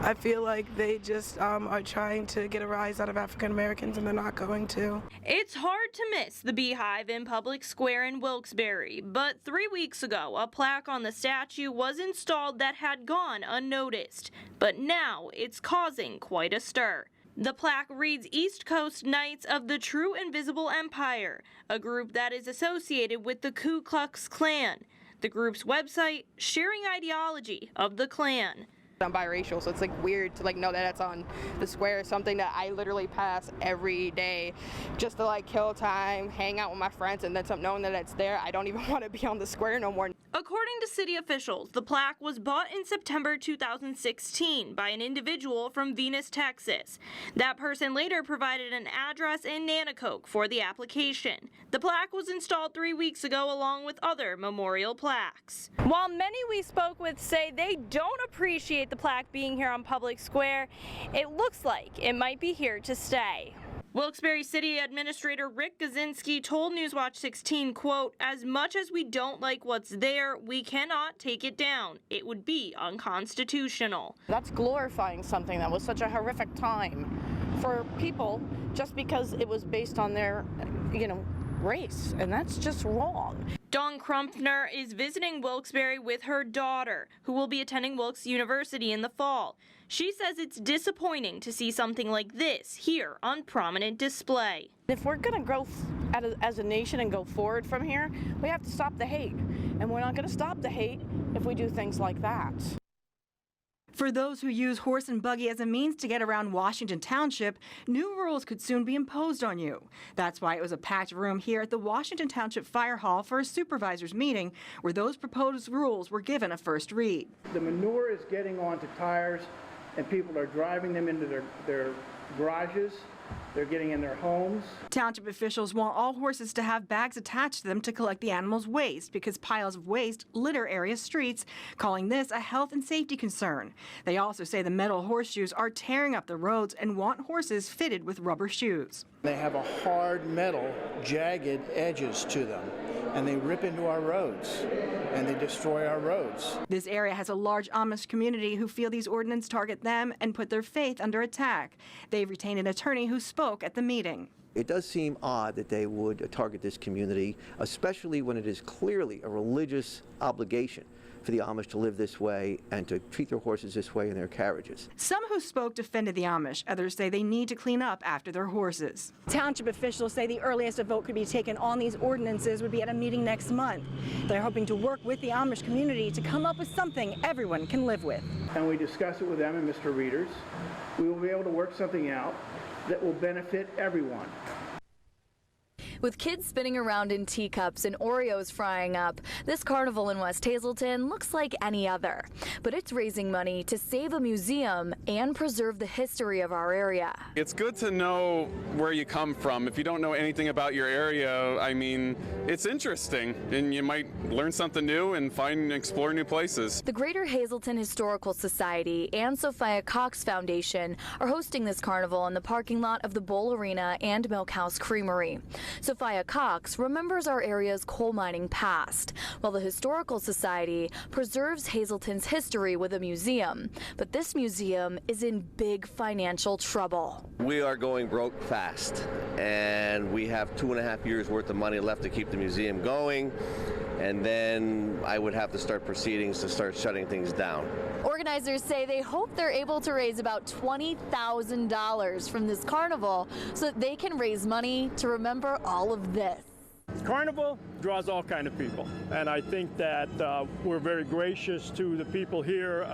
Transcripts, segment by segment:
I feel like they just are trying to get a rise out of African Americans, and they're not going to. It's hard to miss the Beehive in Public Square in Wilkes-Barre, but 3 weeks ago, a plaque on the statue was installed that had gone unnoticed. But now it's causing quite a stir. The plaque reads East Coast Knights of the True Invisible Empire, a group that is associated with the Ku Klux Klan. The group's website, sharing ideology of the Klan. I'm biracial, so it's like weird to know that it's on the square, something that I literally pass every day just to kill time, hang out with my friends, and then knowing that it's there, I don't even want to be on the square no more. According to city officials, the plaque was bought in September 2016 by an individual from Venus, Texas. That person later provided an address in Nanticoke for the application. The plaque was installed 3 weeks ago along with other memorial plaques. While many we spoke with say they don't appreciate the plaque being here on Public Square, it looks like it might be here to stay. Wilkes-Barre City Administrator Rick Gazinski told Newswatch 16, quote, "As much as we don't like what's there, we cannot take it down. It would be unconstitutional." That's glorifying something that was such a horrific time for people just because it was based on their, race, and that's just wrong. Dawn Crumpner is visiting Wilkes-Barre with her daughter, who will be attending Wilkes University in the fall. She says it's disappointing to see something like this here on prominent display. If we're going to grow as a nation and go forward from here, we have to stop the hate. And we're not going to stop the hate if we do things like that. For those who use horse and buggy as a means to get around Washington Township, new rules could soon be imposed on you. That's why it was a packed room here at the Washington Township Fire Hall for a supervisors meeting where those proposed rules were given a first read. The manure is getting onto tires and people are driving them into their garages. They're getting in their homes. Township officials want all horses to have bags attached to them to collect the animal's waste because piles of waste litter area streets, calling this a health and safety concern. They also say the metal horseshoes are tearing up the roads and want horses fitted with rubber shoes. They have a hard metal, jagged edges to them, and they rip into our roads, and they destroy our roads. This area has a large Amish community who feel these ordinances target them and put their faith under attack. They've retained an attorney who spoke at the meeting. It does seem odd that they would target this community, especially when it is clearly a religious obligation for the Amish to live this way and to treat their horses this way in their carriages. Some who spoke defended the Amish. Others say they need to clean up after their horses. Township officials say the earliest a vote could be taken on these ordinances would be at a meeting next month. They're hoping to work with the Amish community to come up with something everyone can live with. And we discuss it with them and Mr. Readers. We will be able to work something out that will benefit everyone. With kids spinning around in teacups and Oreos frying up, this carnival in West Hazleton looks like any other. But it's raising money to save a museum and preserve the history of our area. It's good to know where you come from. If you don't know anything about your area, it's interesting, and you might learn something new and find and explore new places. The Greater Hazleton Historical Society and Sophia Cox Foundation are hosting this carnival in the parking lot of the Bowl Arena and Milk House Creamery. Sophia Cox remembers our area's coal mining past, while the Historical Society preserves Hazleton's history with a museum. But this museum is in big financial trouble. We are going broke fast, and we have 2.5 years worth of money left to keep the museum going, and then I would have to start proceedings to start shutting things down. Organizers say they hope they're able to raise about $20,000 from this carnival so that they can raise money to remember all of this. Carnival draws all kinds of people, and I think that we're very gracious to the people here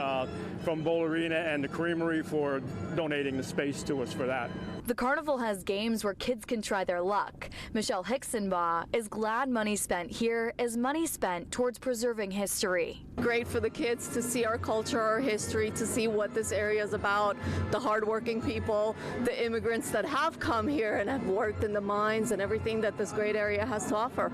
from Bowl Arena and the Creamery for donating the space to us for that. The carnival has games where kids can try their luck. Michelle Hicksonbaugh is glad money spent here is money spent towards preserving history. Great for the kids to see our culture, our history, to see what this area is about, the hardworking people, the immigrants that have come here and have worked in the mines and everything that this great area has to offer.